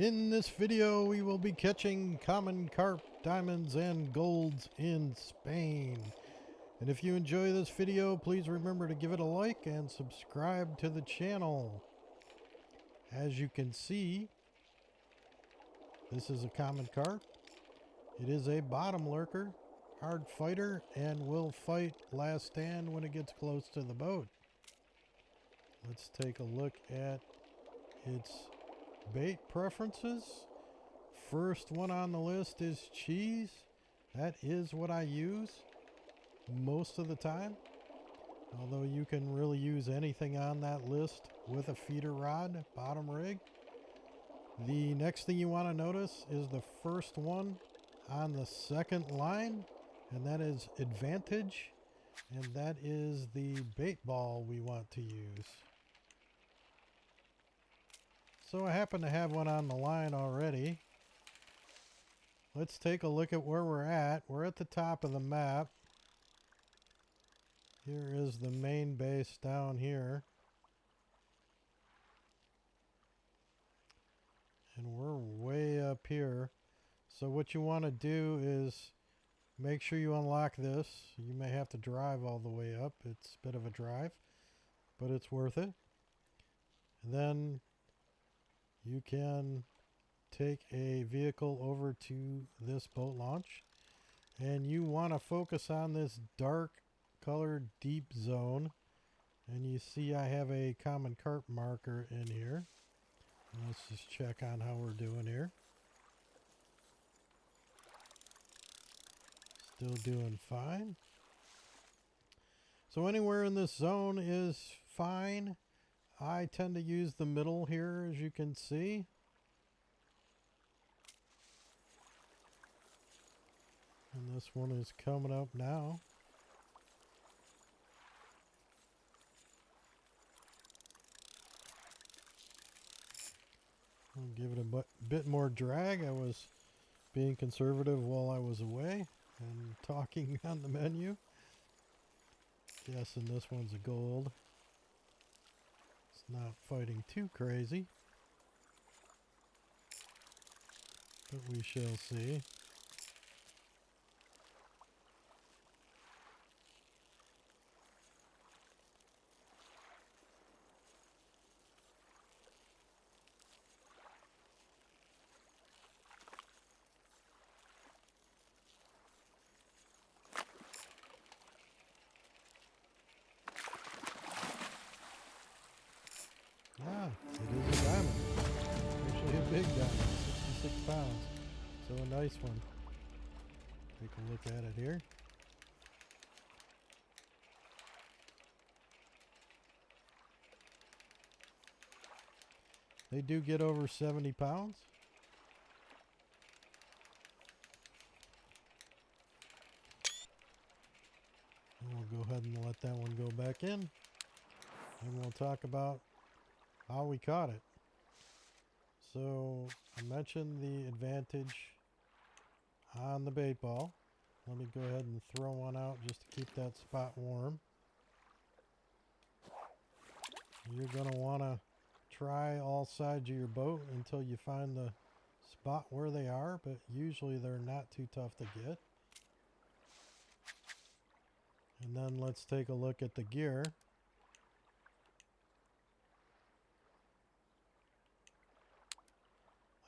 In this video, we will be catching common carp, diamonds, and golds in Spain. And if you enjoy this video, please remember to give it a like and subscribe to the channel. As you can see, this is a common carp. It is a bottom lurker, hard fighter, and will fight last stand when it gets close to the boat. Let's take a look at its bait preferences. First one on the list is cheese. That is what I use most of the time, although you can really use anything on that list with a feeder rod, bottom rig. The next thing you want to notice is the first one on the second line, and that is advantage, and that is the bait ball we want to use. So I happen to have one on the line already. Let's take a look at where we're at. We're at the top of the map. Here is the main base down here. And we're way up here. So what you want to do is make sure you unlock this. You may have to drive all the way up. It's a bit of a drive, but it's worth it. And then you can take a vehicle over to this boat launch, and you want to focus on this dark colored deep zone. And you see I have a common carp marker in here. And let's just check on how we're doing here. Still doing fine. So anywhere in this zone is fine. I tend to use the middle here, as you can see. And this one is coming up now. I'll give it a bit more drag. I was being conservative while I was away and talking on the menu. Guessing this one's a gold. It's not fighting too crazy, but we shall see. Ah, it is a diamond. Actually a big diamond, 66 pounds. So a nice one. Take a look at it here. They do get over 70 pounds. And we'll go ahead and let that one go back in. And we'll talk about how we caught it. So I mentioned the advantage on the bait ball. Let me go ahead and throw one out just to keep that spot warm. You're going to want to try all sides of your boat until you find the spot where they are, but usually they're not too tough to get. And then let's take a look at the gear.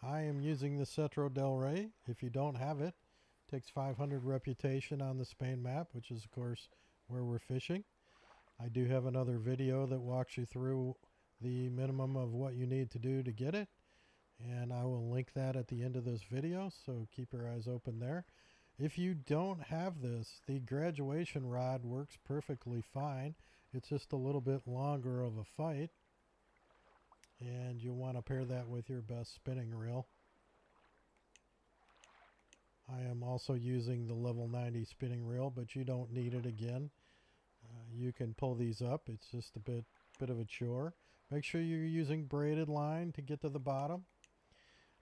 I am using the Cetro Del Rey. If you don't have it, it takes 500 reputation on the Spain map, which is of course where we're fishing. I do have another video that walks you through the minimum of what you need to do to get it, and I will link that at the end of this video, so keep your eyes open there. If you don't have this, the graduation rod works perfectly fine. It's just a little bit longer of a fight. And you'll want to pair that with your best spinning reel. I am also using the level 90 spinning reel, but you don't need it again. You can pull these up. It's just a bit of a chore. Make sure you're using braided line to get to the bottom.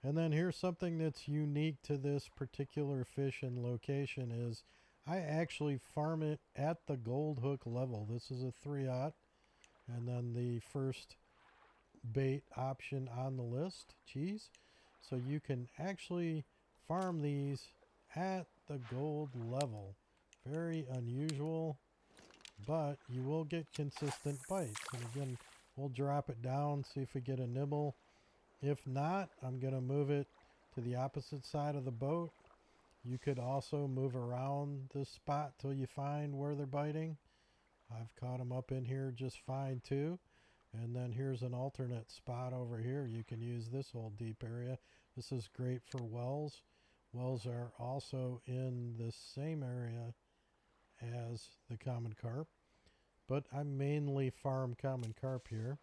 And then here's something that's unique to this particular fish and location is I actually farm it at the gold hook level. This is a 3/0, and then the first bait option on the list, cheese. So you can actually farm these at the gold level. Very unusual, but you will get consistent bites. And again, we'll drop it down, see if we get a nibble. If not, I'm going to move it to the opposite side of the boat. You could also move around this spot till you find where they're biting. I've caught them up in here just fine too. And then here's an alternate spot over here. You can use this whole deep area. This is great for wells. Wells are also in the same area as the common carp, but I mainly farm common carp here.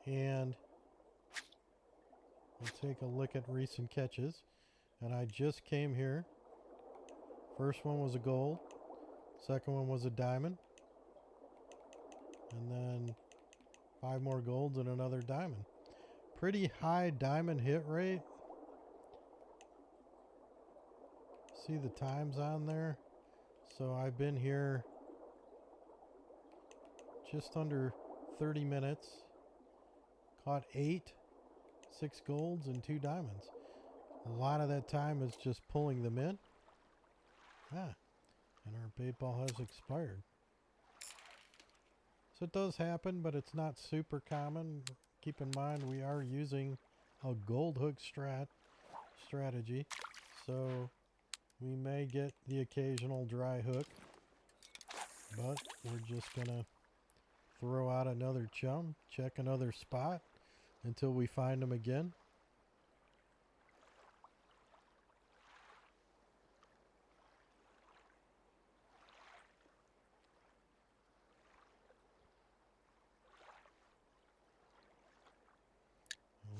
And we'll take a look at recent catches. And I just came here. First one was a gold. Second one was a diamond. And then 5 more golds and another diamond. Pretty high diamond hit rate. See the times on there? So I've been here just under 30 minutes. Caught 8, 6 golds and 2 diamonds. A lot of that time is just pulling them in. And our bait ball has expired. So it does happen, but it's not super common. Keep in mind we are using a gold hook strategy. So we may get the occasional dry hook, but we're just gonna throw out another chum, check another spot until we find them again.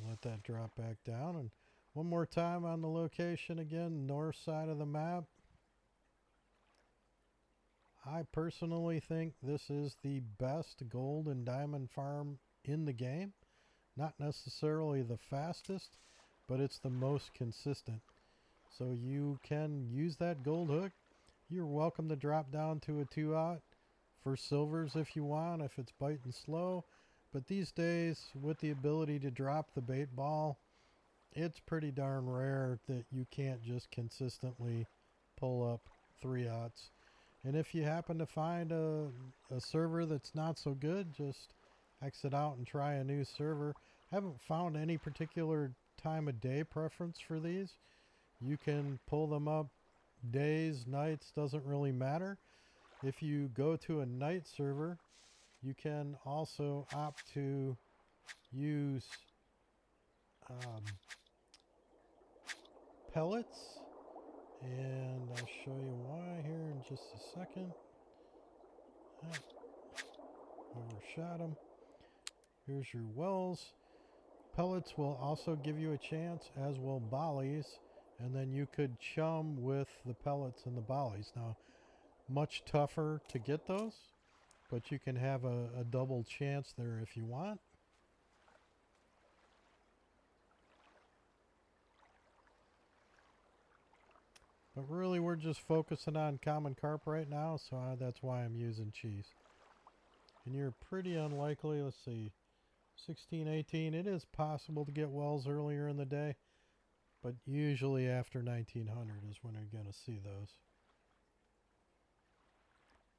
Let that drop back down, and one more time on the location again, north side of the map. I personally think this is the best gold and diamond farm in the game. Not necessarily the fastest, but it's the most consistent. So you can use that gold hook. You're welcome to drop down to a 2/0 for silvers if you want, if it's biting slow. But these days, with the ability to drop the bait ball, it's pretty darn rare that you can't just consistently pull up 3/0. And if you happen to find a server that's not so good, just exit out and try a new server. Haven't found any particular time of day preference for these. You can pull them up days, nights, doesn't really matter. If you go to a night server, you can also opt to use pellets, and I'll show you why here in just a second. Overshot them. Here's your wells. Pellets will also give you a chance, as will bollies, and then you could chum with the pellets and the bollies. Now, much tougher to get those, but you can have a double chance there if you want. But really, we're just focusing on common carp right now, so that's why I'm using cheese. And you're pretty unlikely, let's see, 16, 18, it is possible to get wells earlier in the day, but usually after 1900 is when you're going to see those.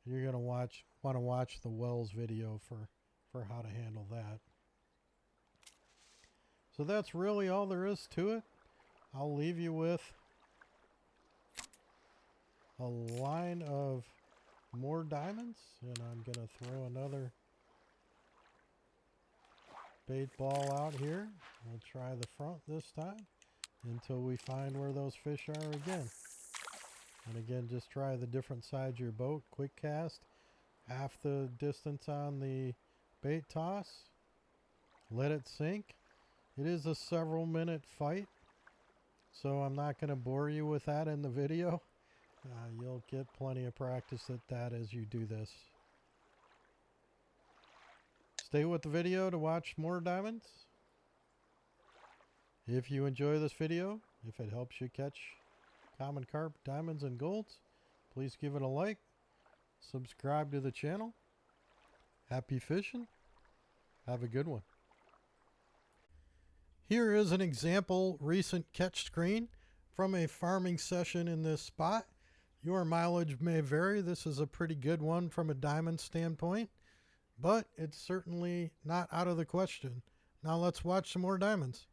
You're going to want to watch the wells video for how to handle that. So that's really all there is to it. I'll leave you with a line of more diamonds, and I'm going to throw another bait ball out here. We'll try the front this time until we find where those fish are again. And again, just try the different sides of your boat. Quick cast, half the distance on the bait toss. Let it sink. It is a several minute fight, so I'm not going to bore you with that in the video. You'll get plenty of practice at that as you do this. Stay with the video to watch more diamonds. If you enjoy this video, if it helps you catch common carp, diamonds, and golds, please give it a like. Subscribe to the channel. Happy fishing. Have a good one. Here is an example recent catch screen from a farming session in this spot. Your mileage may vary. This is a pretty good one from a diamond standpoint, but it's certainly not out of the question. Now let's watch some more diamonds.